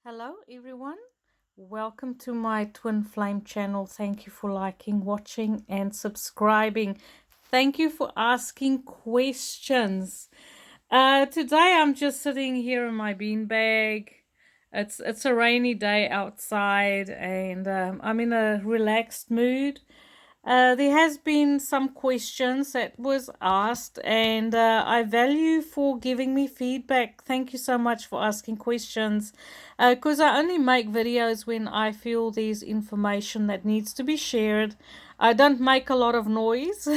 Hello everyone, welcome to my Twin Flame channel. Thank you for liking, watching and subscribing. Thank you for asking questions. Today I'm just sitting here in my beanbag. It's a rainy day outside and I'm in a relaxed mood. There has been some questions that was asked and I value for giving me feedback. Thank you so much for asking questions because I only make videos when I feel there's information that needs to be shared. I don't make a lot of noise.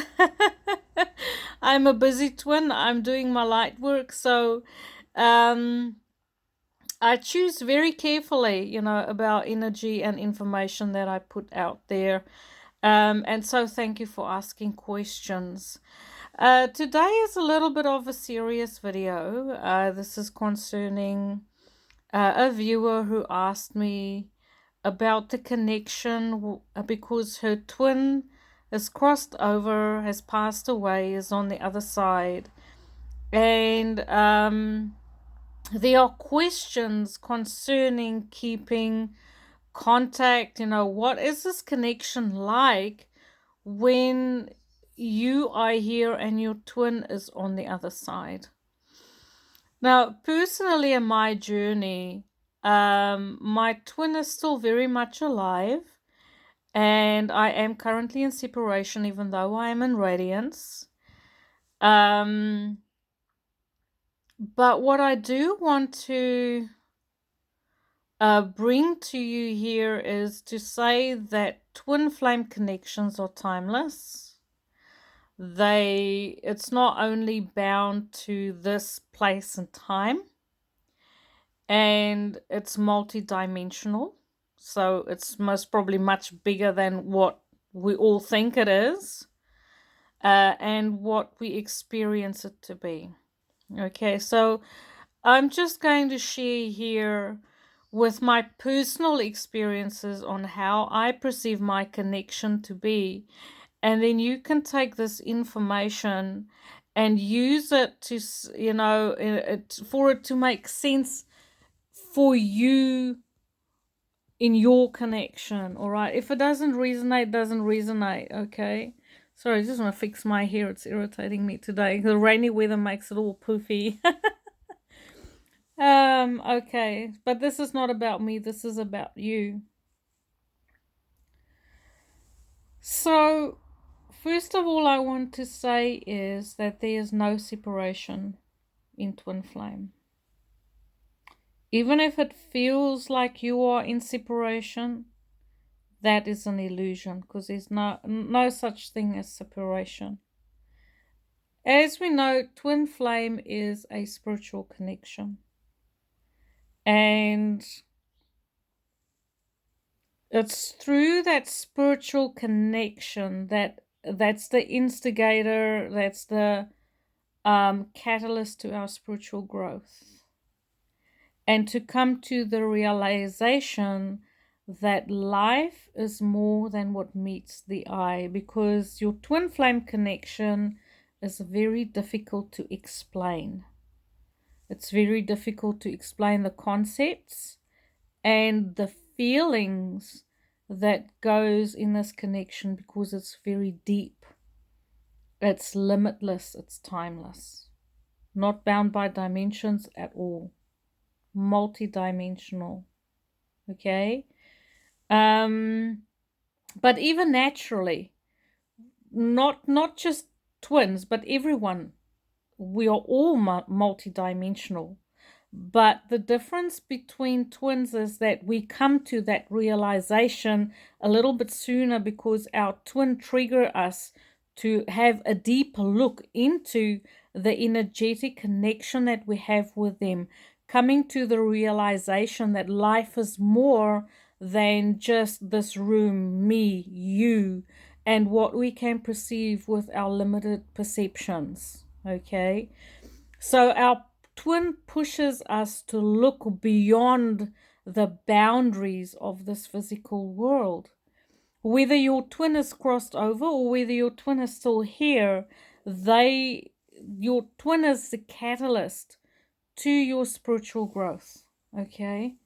I'm a busy twin. I'm doing my light work, so um, I choose very carefully, about energy and information that I put out there. And so thank you for asking questions. Today is a little bit of a serious video. This is concerning a viewer who asked me about the connection because her twin has crossed over, has passed away, is on the other side. And there are questions concerning keeping contact. What is this connection like when you are here and your twin is on the other side? Now, personally, in my journey, my twin is still very much alive, and I am currently in separation, even though I am in radiance. But what I do want to bring to you here is to say that twin flame connections are timeless. It's not only bound to this place and time, and it's multidimensional. So it's most probably much bigger than what we all think it is, and what we experience it to be. Okay, so I'm just going to share here with my personal experiences on how I perceive my connection to be. And then you can take this information and use it to, for it to make sense for you in your connection. All right. If it doesn't resonate. Okay. Sorry, I just want to fix my hair. It's irritating me today. The rainy weather makes it all poofy. Okay, but this is not about me, this is about you. So, first of all, I want to say is that there is no separation in twin flame. Even if it feels like you are in separation, that is an illusion, because there's no such thing as separation. As we know, twin flame is a spiritual connection. And it's through that spiritual connection that's the instigator, that's the catalyst to our spiritual growth. And to come to the realization that life is more than what meets the eye, because your twin flame connection is very difficult to explain. It's very difficult to explain the concepts and the feelings that goes in this connection, because it's very deep, it's limitless, it's timeless, not bound by dimensions at all, multidimensional. Okay. But even naturally, not just twins, but everyone, we are all multidimensional. But the difference between twins is that we come to that realization a little bit sooner, because our twin trigger us to have a deeper look into the energetic connection that we have with them, coming to the realization that life is more than just this room, me, you, and what we can perceive with our limited perceptions. Okay, so our twin pushes us to look beyond the boundaries of this physical world. Whether your twin is crossed over or whether your twin is still here, your twin is the catalyst to your spiritual growth. Okay,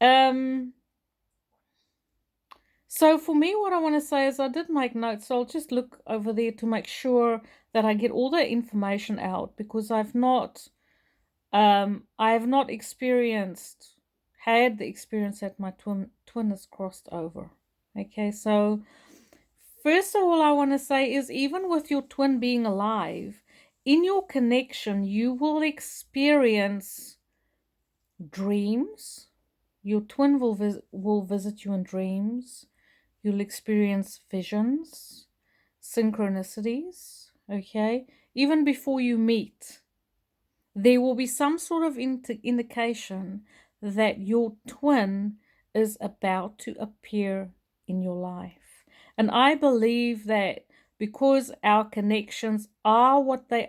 Um, so for me, what I want to say is I did make notes. So I'll just look over there to make sure that I get all the information out, because I have not had the experience that my twin has crossed over. Okay, so first of all, I want to say is, even with your twin being alive, in your connection, you will experience dreams. Your twin will visit you in dreams. You'll experience visions, synchronicities, okay? Even before you meet, there will be some sort of indication that your twin is about to appear in your life. And I believe that because our connections are what they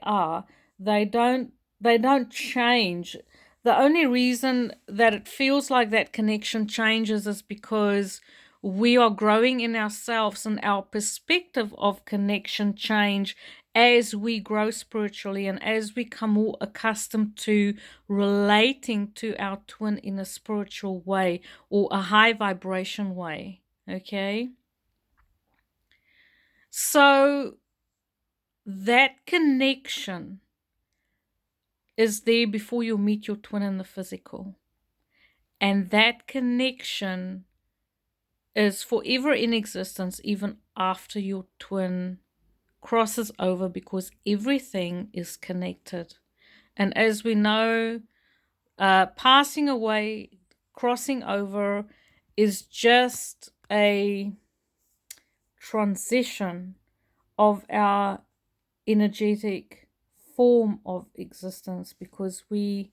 don't they don't change. The only reason that it feels like that connection changes is because we are growing in ourselves, and our perspective of connection change as we grow spiritually and as we become more accustomed to relating to our twin in a spiritual way or a high vibration way. Okay, so that connection is there before you meet your twin in the physical, and that connection is forever in existence even after your twin crosses over, because everything is connected. And as we know, passing away, crossing over, is just a transition of our energetic form of existence, because we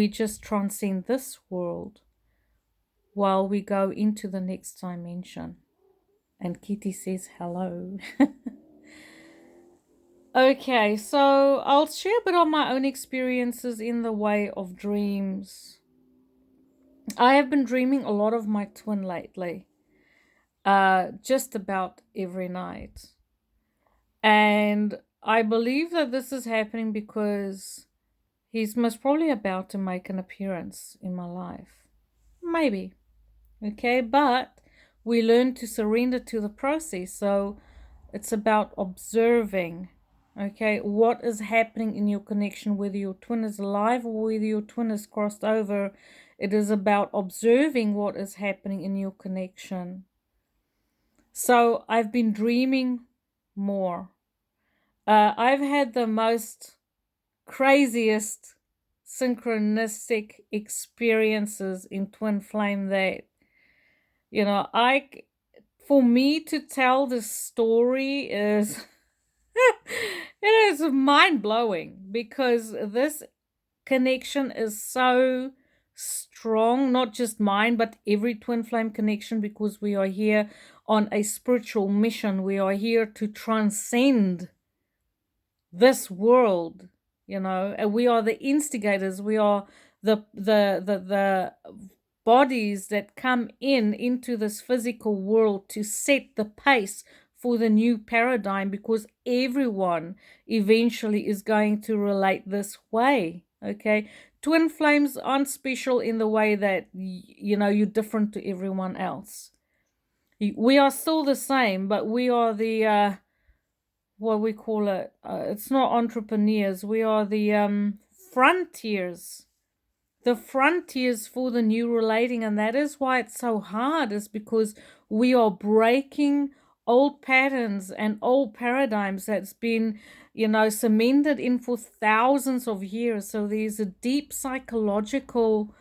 just transcend this world while we go into the next dimension. And Kitty says hello. Okay, so I'll share a bit of my own experiences in the way of dreams. I have been dreaming a lot of my twin lately, just about every night. And I believe that this is happening because he's most probably about to make an appearance in my life. Maybe. Okay, but we learn to surrender to the process. So it's about observing, okay, what is happening in your connection, whether your twin is alive or whether your twin is crossed over. It is about observing what is happening in your connection. So I've been dreaming more. I've had the most craziest synchronistic experiences in twin flame that, for me to tell this story is it is mind blowing, because this connection is so strong, not just mine, but every twin flame connection, because we are here on a spiritual mission. We are here to transcend this world, and we are the instigators. We are the bodies that come into this physical world to set the pace for the new paradigm, because everyone eventually is going to relate this way. Okay, twin flames aren't special in the way that you're different to everyone else. We are still the same, but we are the what we call it, it's not entrepreneurs, we are the frontiers, the frontiers for the new relating. And that is why it's so hard, is because we are breaking old patterns and old paradigms that's been cemented in for thousands of years. So there's a deep psychological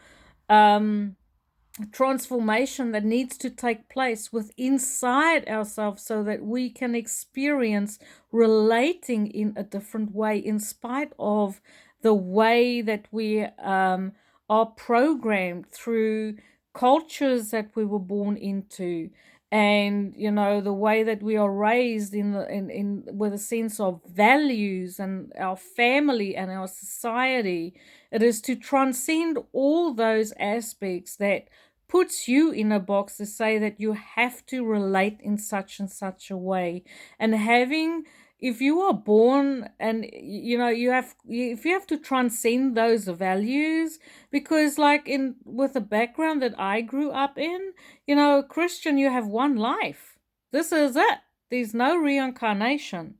transformation that needs to take place with inside ourselves, so that we can experience relating in a different way, in spite of the way that we are programmed through cultures that we were born into, and the way that we are raised in with a sense of values and our family and our society. It is to transcend all those aspects that puts you in a box to say that you have to relate in such and such a way. And having if you are born and if you have to transcend those values, because like in with the background that I grew up in, Christian, you have one life. This is it. There's no reincarnation.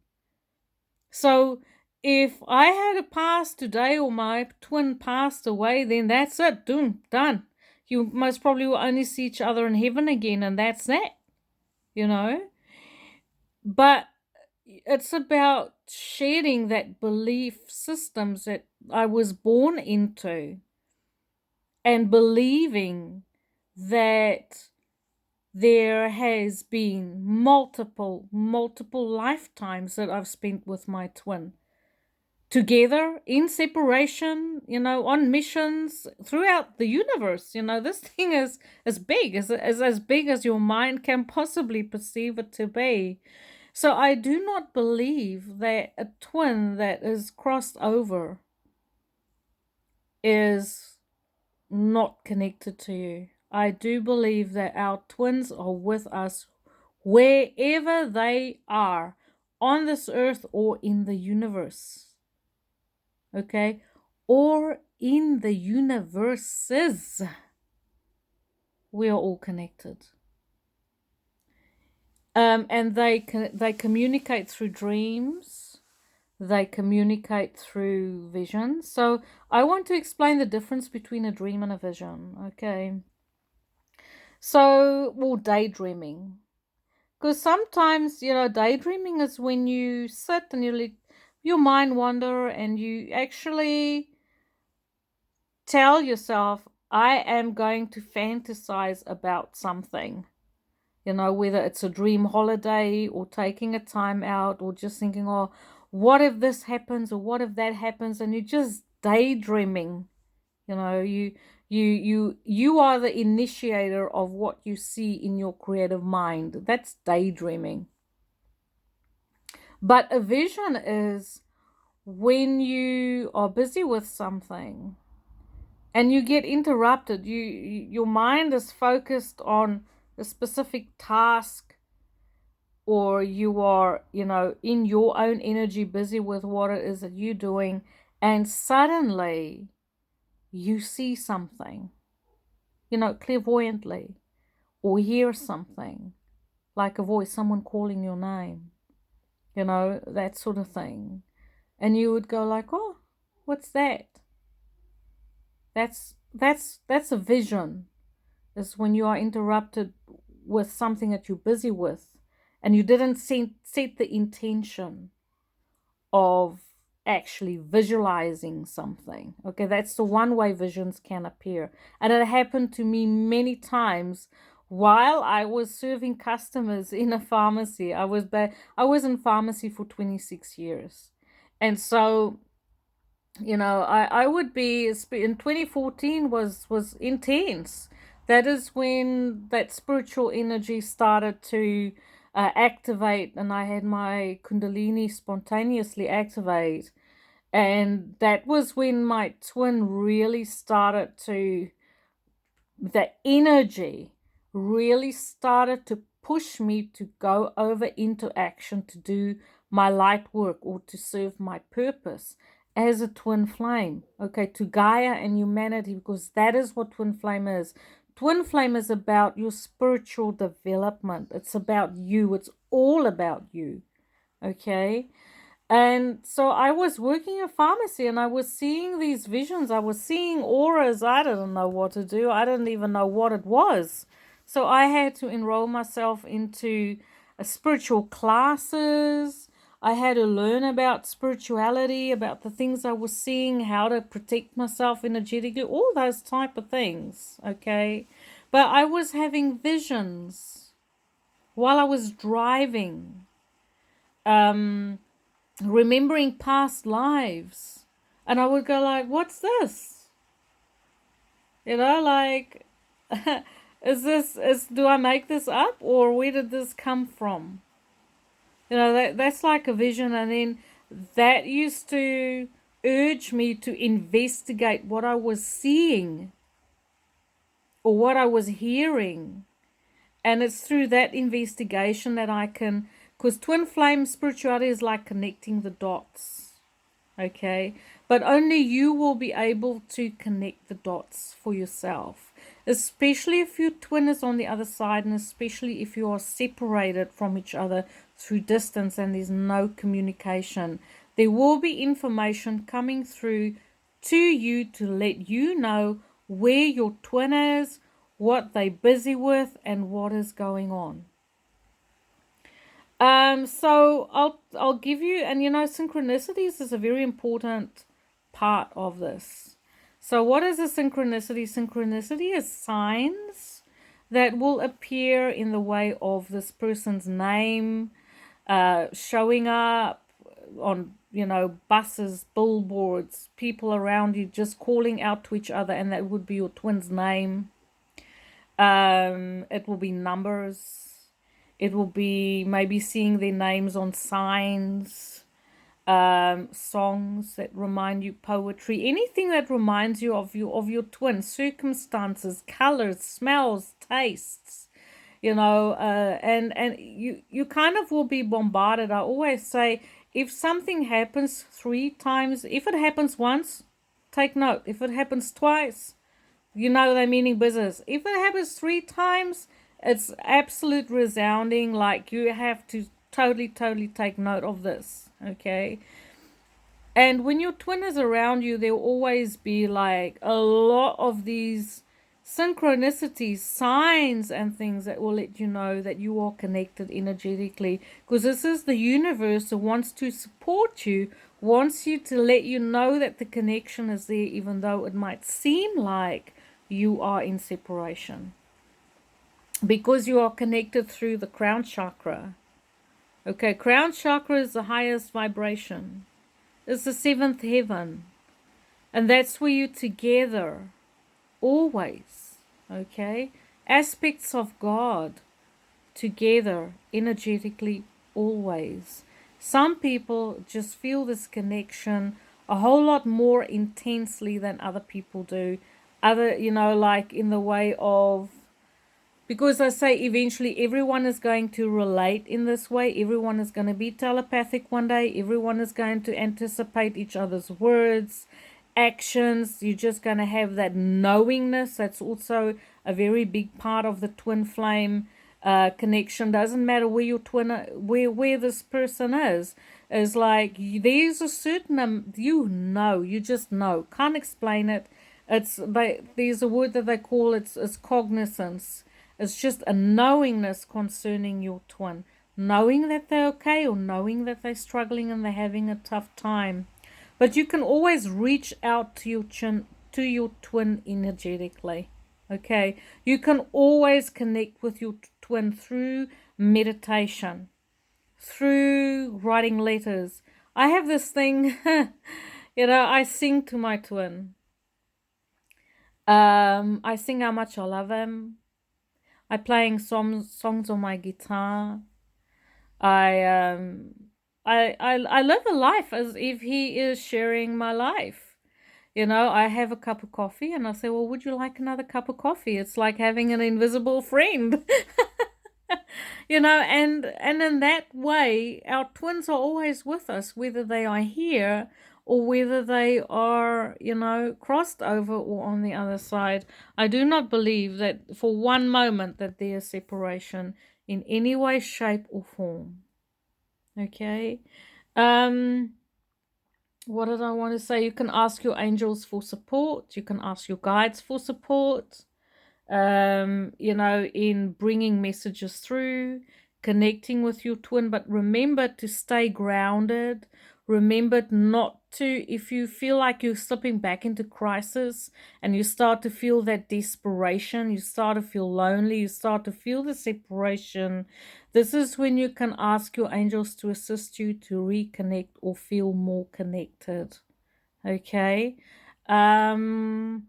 So if I had a past today or my twin passed away, then that's it. Done. You most probably will only see each other in heaven again, and that's that, you know. But it's about shedding that belief systems that I was born into and believing that there has been multiple lifetimes that I've spent with my twin together in separation, on missions throughout the universe. This thing is big, is as big as your mind can possibly perceive it to be. So I do not believe that a twin that is crossed over is not connected to you. I do believe that our twins are with us wherever they are on this earth or in the universe. Okay? Or in the universes. We are all connected. And they communicate through dreams. They communicate through vision. So I want to explain the difference between a dream and a vision. Okay. So, well, daydreaming. Because sometimes, daydreaming is when you sit and you let your mind wander and you actually tell yourself, I am going to fantasize about something. Whether it's a dream holiday or taking a time out or just thinking, oh, what if this happens or what if that happens? And you're just daydreaming. You are the initiator of what you see in your creative mind. That's daydreaming. But a vision is when you are busy with something and you get interrupted. Your mind is focused on a specific task, or you are, in your own energy busy with what it is that you're doing, and suddenly you see something, clairvoyantly, or hear something like a voice, someone calling your name, that sort of thing. And you would go like, oh, what's that? That's a vision. Is when you are interrupted with something that you're busy with and you didn't set the intention of actually visualizing something. Okay, that's the one way visions can appear. And it happened to me many times while I was serving customers in a pharmacy. I was in pharmacy for 26 years. And so, I would be in 2014 was intense. That is when that spiritual energy started to activate, and I had my Kundalini spontaneously activate. And that was when my twin really started to, the energy really started to push me to go over into action to do my light work or to serve my purpose as a twin flame, okay, to Gaia and humanity, because that is what twin flame is. Twin flame is about your spiritual development. It's about you. It's all about you, okay? And so I was working in pharmacy and I was seeing these visions. I was seeing auras. I didn't know what to do. I didn't even know what it was. So I had to enroll myself into spiritual classes. I had to learn about spirituality, about the things I was seeing, how to protect myself energetically, all those type of things, okay? But I was having visions while I was driving, remembering past lives. And I would go like, what's this? Like, do I make this up, or where did this come from? That's like a vision. And then that used to urge me to investigate what I was seeing or what I was hearing. And it's through that investigation that I can Because twin flame spirituality is like connecting the dots. Okay, but only you will be able to connect the dots for yourself, especially if your twin is on the other side, and especially if you are separated from each other through distance and there's no communication. There will be information coming through to you to let you know where your twin is, what they're busy with, and what is going on. So I'll give you, and synchronicities is a very important part of this. So what is a synchronicity? Synchronicity is signs that will appear in the way of this person's name, showing up on, buses, billboards, people around you just calling out to each other, and that would be your twin's name. It will be numbers. It will be maybe seeing their names on signs, songs that remind you, poetry, anything that reminds you of your twin, circumstances, colors, smells, tastes, and you kind of will be bombarded. I always say, if something happens 3 times, if it happens once, take note. If it happens twice, they're meaning business. If it happens 3 times, it's absolute resounding. Like, you have to totally take note of this. Okay. And when your twin is around you, there'll always be like a lot of these synchronicities, signs, and things that will let you know that you are connected energetically. Because this is the universe that wants to support you, wants you to let you know that the connection is there, even though it might seem like you are in separation. Because you are connected through the crown chakra. Okay, crown chakra is the highest vibration. It's the 7th heaven. And that's where you're together. Always. Okay? Aspects of God together, energetically, always. Some people just feel this connection a whole lot more intensely than other people do. Like in the way of, because I say eventually everyone is going to relate in this way. Everyone is going to be telepathic one day. Everyone is going to anticipate each other's words, actions. You're just going to have that knowingness. That's also a very big part of the twin flame connection. Doesn't matter where your twin, where this person is. Is like, there's a certain, you just know. Can't explain it. There's a word that they call it's cognizance. It's just a knowingness concerning your twin. Knowing that they're okay, or knowing that they're struggling and they're having a tough time. But you can always reach out to your twin energetically. Okay? You can always connect with your twin through meditation, through writing letters. I have this thing, I sing to my twin. I sing how much I love him. I'm playing songs on my guitar. I live a life as if he is sharing my life. I have a cup of coffee and I say, well, would you like another cup of coffee? It's like having an invisible friend. And in that way, our twins are always with us, whether they are here or whether they are, crossed over or on the other side. I do not believe that for one moment that there is separation in any way, shape, or form. Okay. What did I want to say? You can ask your angels for support. You can ask your guides for support. In bringing messages through, connecting with your twin. But remember to stay grounded. Remember not to, if you feel like you're slipping back into crisis and you start to feel that desperation, you start to feel lonely, you start to feel the separation, this is when you can ask your angels to assist you to reconnect or feel more connected. Okay? To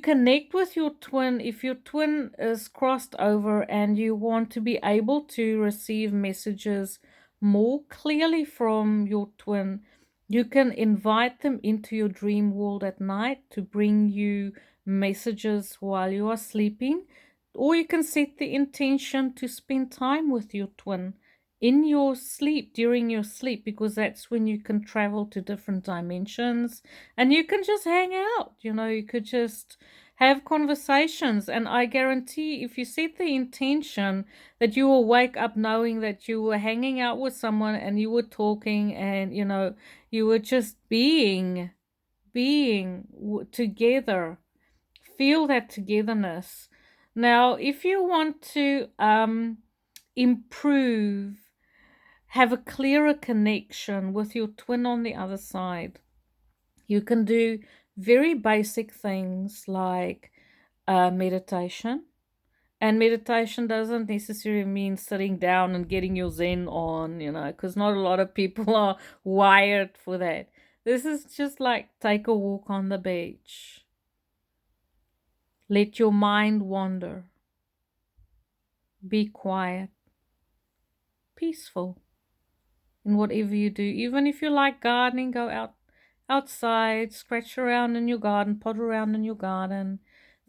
connect with your twin, if your twin is crossed over and you want to be able to receive messages more clearly from your twin, you can invite them into your dream world at night to bring you messages while you are sleeping, or you can set the intention to spend time with your twin in your sleep, during your sleep, because that's when you can travel to different dimensions and you can just hang out. You could just have conversations. And I guarantee if you set the intention that you will wake up knowing that you were hanging out with someone and you were talking and, you were just being together, feel that togetherness. Now, if you want to improve, have a clearer connection with your twin on the other side, you can do very basic things like meditation. And meditation doesn't necessarily mean sitting down and getting your Zen on, because not a lot of people are wired for that. This is just like take a walk on the beach. Let your mind wander. Be quiet, peaceful in whatever you do. Even if you like gardening, go outside, scratch around in your garden, pot around in your garden.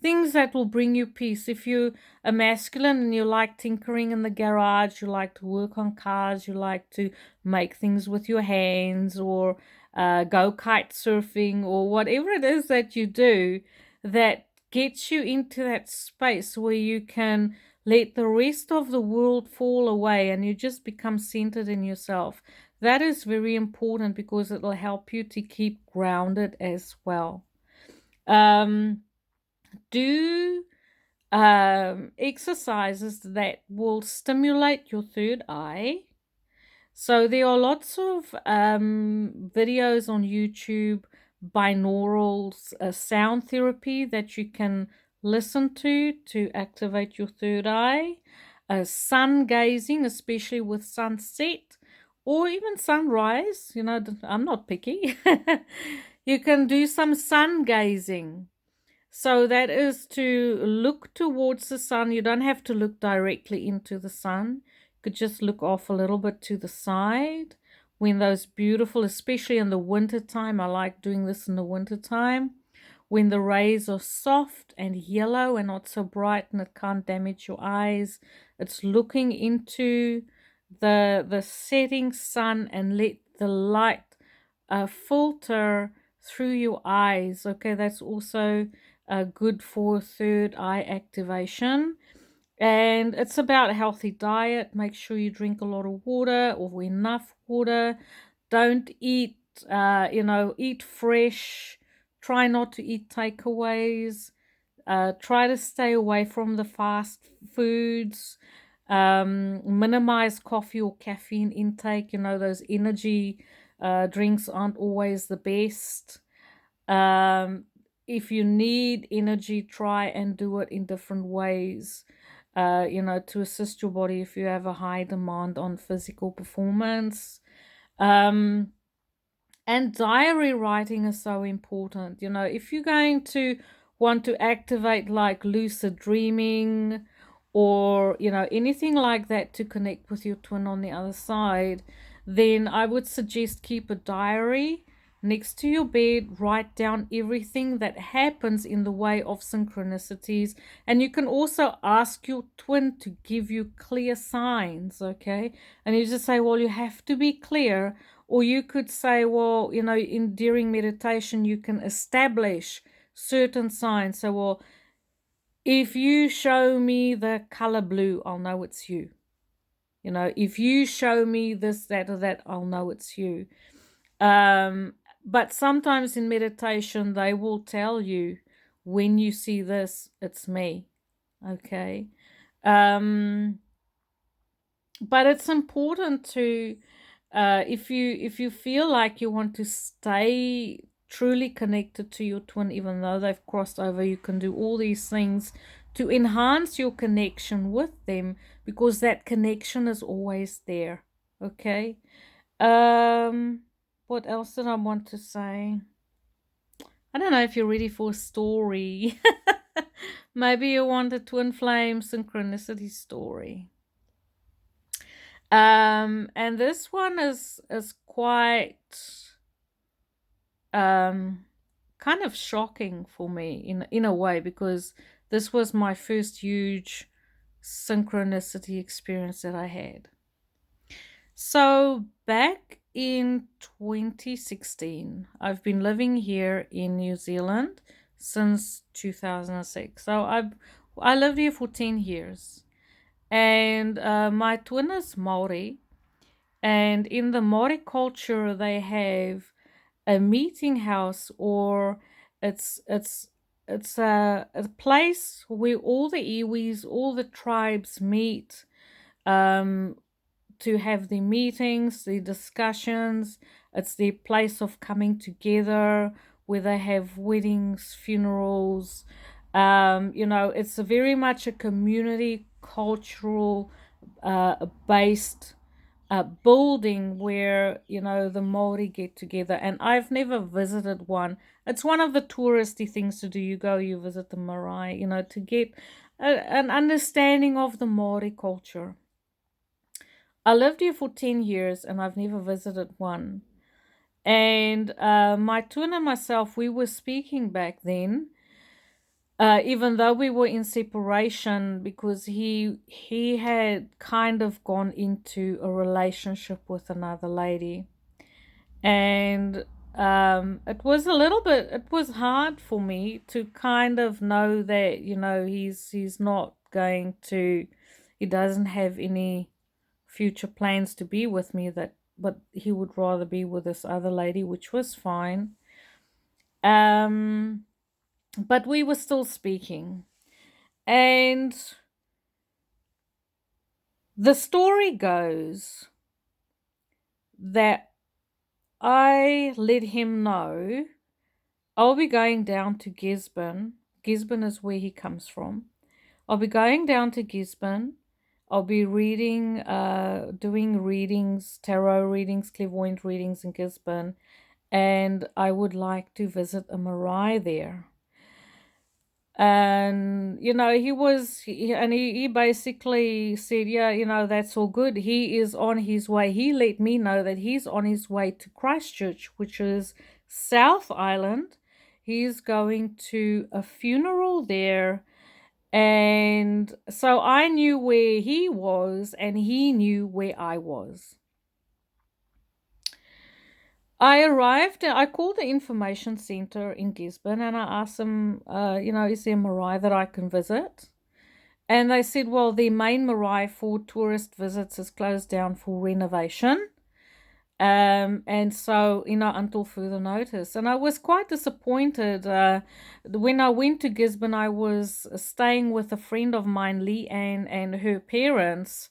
Things that will bring you peace. If you're a masculine and you like tinkering in the garage, you like to work on cars, you like to make things with your hands, or go kite surfing, or whatever it is that you do that gets you into that space where you can let the rest of the world fall away and you just become centered in yourself. That is very important because it will help you to keep grounded as well. Um, do exercises that will stimulate your third eye. So there are lots of videos on YouTube, binaural sound therapy that you can listen to activate your third eye. Sun gazing, especially with sunset or even sunrise. I'm not picky. You can do some sun gazing. So that is to look towards the sun. You don't have to look directly into the sun. You could just look off a little bit to the side. When those beautiful, especially in the winter time, I like doing this in the winter time, when the rays are soft and yellow and not so bright and it can't damage your eyes. It's looking into the setting sun and let the light filter through your eyes. Okay, that's also good for third eye activation. And it's about a healthy diet. Make sure you drink a lot of water or enough water. Don't eat, eat fresh. Try not to eat takeaways. Try to stay away from the fast foods. Minimize coffee or caffeine intake. Those energy drinks aren't always the best. If you need energy, try and do it in different ways, to assist your body if you have a high demand on physical performance. And diary writing is so important. If you're going to want to activate like lucid dreaming or, anything like that to connect with your twin on the other side, then I would suggest keep a diary next to your bed. Write down everything that happens in the way of synchronicities. And you can also ask your twin to give you clear signs, okay? And you just say, well, you have to be clear. Or you could say, well, during meditation, you can establish certain signs. So, well, if you show me the color blue, I'll know it's you. If you show me this, that, or that, I'll know it's you. But sometimes in meditation, they will tell you, when you see this, it's me. Okay. But it's important to, if you feel like you want to stay truly connected to your twin, even though they've crossed over, you can do all these things to enhance your connection with them, because that connection is always there. Okay. What else did I want to say? I don't know if you're ready for a story. Maybe you want a twin flame synchronicity story. And this one is quite kind of shocking for me in a way, because this was my first huge synchronicity experience that I had. So back in 2016, I've been living here in New Zealand since 2006. I lived here for 10 years. And my twin is Maori, and in the Maori culture they have a meeting house, or it's it's a place where all the iwis, all the tribes meet, um, to have the meetings, the discussions. It's their place of coming together, where they have weddings, funerals. It's a very much a community cultural based building where the Maori get together. And I've never visited one. It's one of the touristy things to do. You go, you visit the marae, to get an understanding of the Maori culture. I lived here for 10 years and I've never visited one. And my twin and myself, we were speaking back then, even though we were in separation, because he had kind of gone into a relationship with another lady. And it was hard for me to kind of know that, he's not going to, he doesn't have any future plans to be with me, that but he would rather be with this other lady, which was fine. um but we were still speaking, and the story goes that I let him know I'll be going down to Gisborne. Gisborne is where he comes from. I'll be going down to Gisborne. I'll be reading, doing readings, tarot readings, clairvoyant readings in Gisborne, and I would like to visit a marae there. And he basically said, yeah, that's all good. He is on his way. He let me know that he's on his way to Christchurch, which is South Island. He's going to a funeral there. And so I knew where he was and he knew where I was. I called the information center in Gisborne and I asked them, is there a marae that I can visit? And they said, well, the main marae for tourist visits is closed down for renovation. And so, until further notice. And I was quite disappointed. When I went to Gisborne, I was staying with a friend of mine, Leanne, and her parents.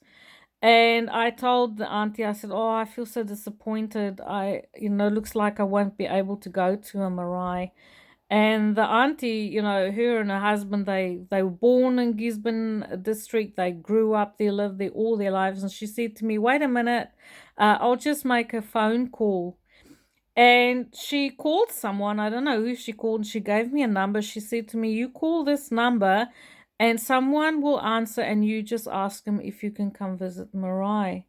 And I told the auntie, I said, oh, I feel so disappointed. Looks like I won't be able to go to a marae. And the auntie, her and her husband, they were born in Gisborne district. They grew up there, lived there all their lives. And she said to me, wait a minute, I'll just make a phone call. And she called someone, I don't know who she called, and she gave me a number. She said to me, you call this number and someone will answer and you just ask them if you can come visit Marae.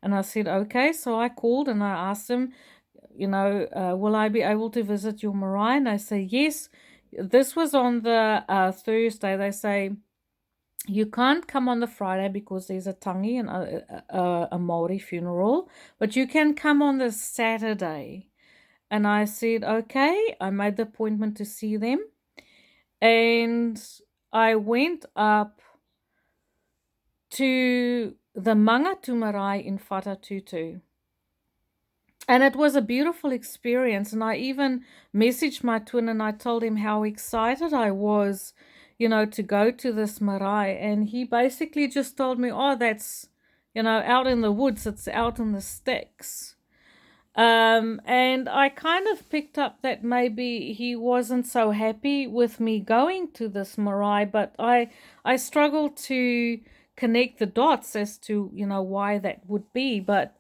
And I said, okay. So I called and I asked them, will I be able to visit your marae? And they say, yes. This was on the Thursday. They say, you can't come on the Friday because there's a tangi and a Maori funeral, but you can come on the Saturday. And I said, okay. I made the appointment to see them. And I went up to the Mangatu Marae in Whatatutu. And it was a beautiful experience. And I even messaged my twin and I told him how excited I was, to go to this marae. And he basically just told me, oh, that's, out in the woods, it's out in the sticks. And I kind of picked up that maybe he wasn't so happy with me going to this marae, but I struggled to connect the dots as to, why that would be. But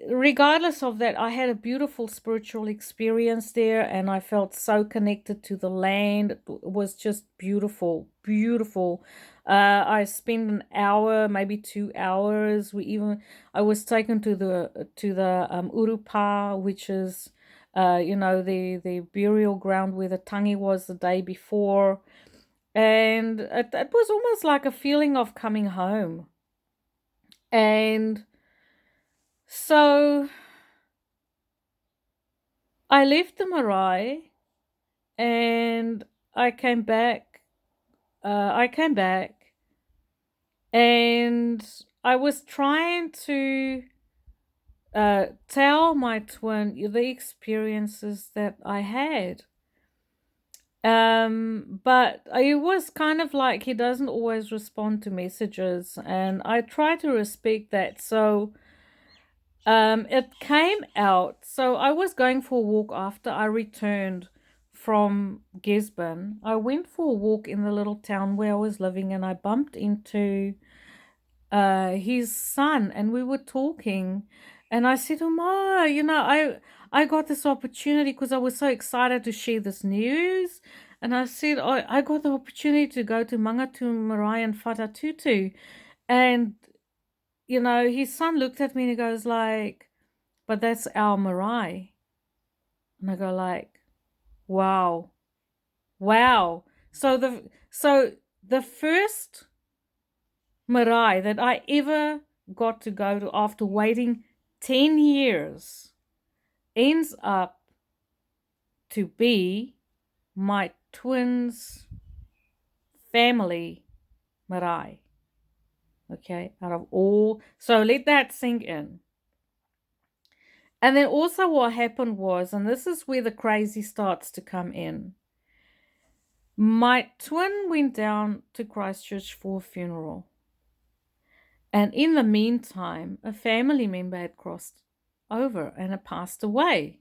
regardless of that, I had a beautiful spiritual experience there and I felt so connected to the land. It was just beautiful, beautiful. I spent an hour, maybe 2 hours. I was taken to the urupa, which is the burial ground where the tangi was the day before. And it was almost like a feeling of coming home. And So I left the marae and I came back. I came back and I was trying to tell my twin the experiences that I had. But it was kind of like he doesn't always respond to messages, and I try to respect that. So it came out. So I was going for a walk after I returned from Gisborne. I went for a walk in the little town where I was living, and I bumped into his son, and we were talking, and I said, "Oh my, I got this opportunity because I was so excited to share this news." And I said, I got the opportunity to go to Mangatu Marae and Whatatutu. And, his son looked at me and he goes like, "But that's our marae." And I go like, wow, wow. So the first marae that I ever got to go to after waiting 10 years ends up to be my twins' family marae. Okay, out of all. So let that sink in. And then also what happened was, and this is where the crazy starts to come in. My twin went down to Christchurch for a funeral. And in the meantime, a family member had crossed over and had passed away.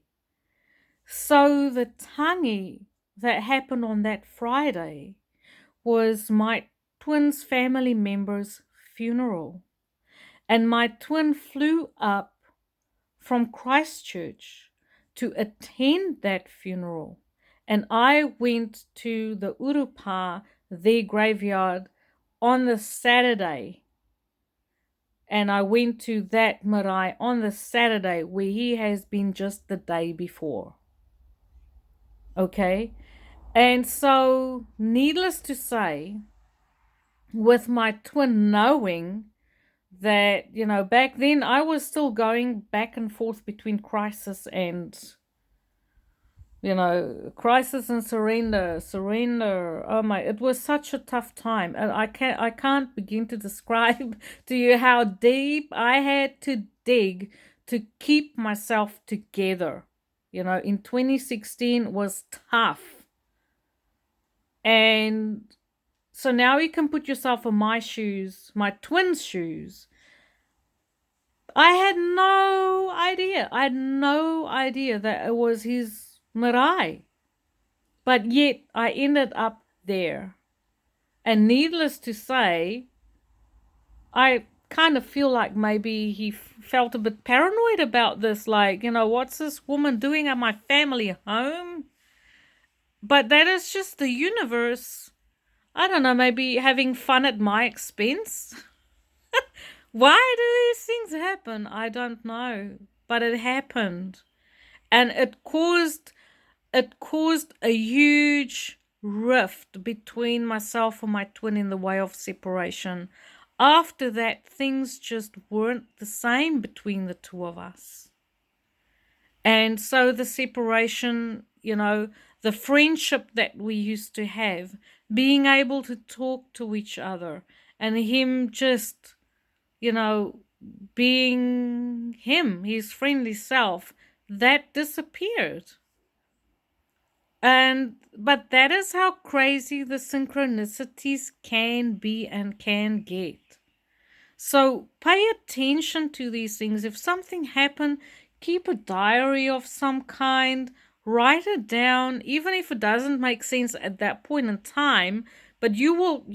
So the tangi that happened on that Friday was my twin's family member's funeral. And my twin flew up from Christchurch to attend that funeral. And I went to the Urupa, their graveyard, on the Saturday. And I went to that marae on the Saturday where he has been just the day before. Okay? And so, needless to say, with my twin knowing that, back then I was still going back and forth between crisis and crisis and surrender. Oh my, it was such a tough time, and I can't begin to describe to you how deep I had to dig to keep myself together. In 2016 was tough. And so now you can put yourself in my shoes, my twin's shoes. I had no idea. I had no idea that it was his marae. But yet I ended up there. And needless to say, I kind of feel like maybe he felt a bit paranoid about this. Like, what's this woman doing at my family home? But that is just the universe. I don't know, maybe having fun at my expense. Why do these things happen? I don't know. But it happened. And it caused a huge rift between myself and my twin in the way of separation. After that, things just weren't the same between the two of us. And so the separation, the friendship that we used to have, being able to talk to each other, and him just, being him, his friendly self, that disappeared. But that is how crazy the synchronicities can be and can get. So pay attention to these things. If something happened, keep a diary of some kind, write it down, even if it doesn't make sense at that point in time, but you will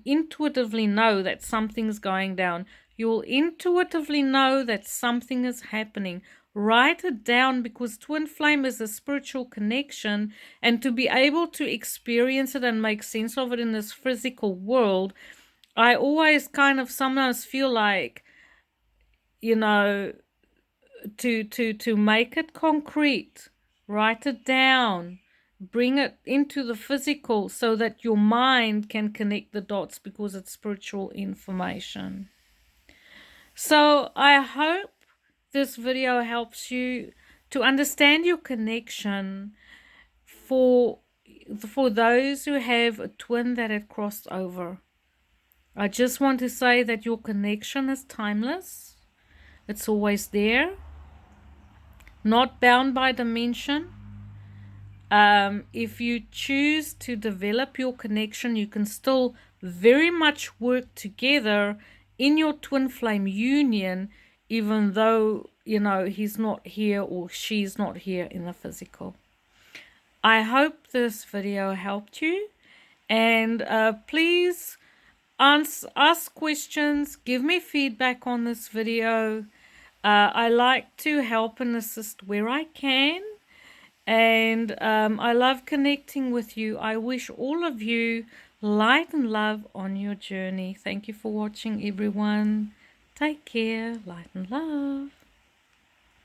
intuitively know that something's going down. You will intuitively know that something is happening. Write it down, because twin flame is a spiritual connection, and to be able to experience it and make sense of it in this physical world, I always kind of sometimes feel like, to make it concrete, write it down, bring it into the physical so that your mind can connect the dots, because it's spiritual information. So I hope this video helps you to understand your connection for those who have a twin that had crossed over. I just want to say that your connection is timeless. It's always there, not bound by dimension. If you choose to develop your connection, you can still very much work together in your twin flame union, even though, you know, he's not here or she's not here in the physical. I hope this video helped you, and please ask questions, give me feedback on this video. I like to help and assist where I can, and I love connecting with you. I wish all of you light and love on your journey. Thank you for watching, everyone. Take care. Light and love.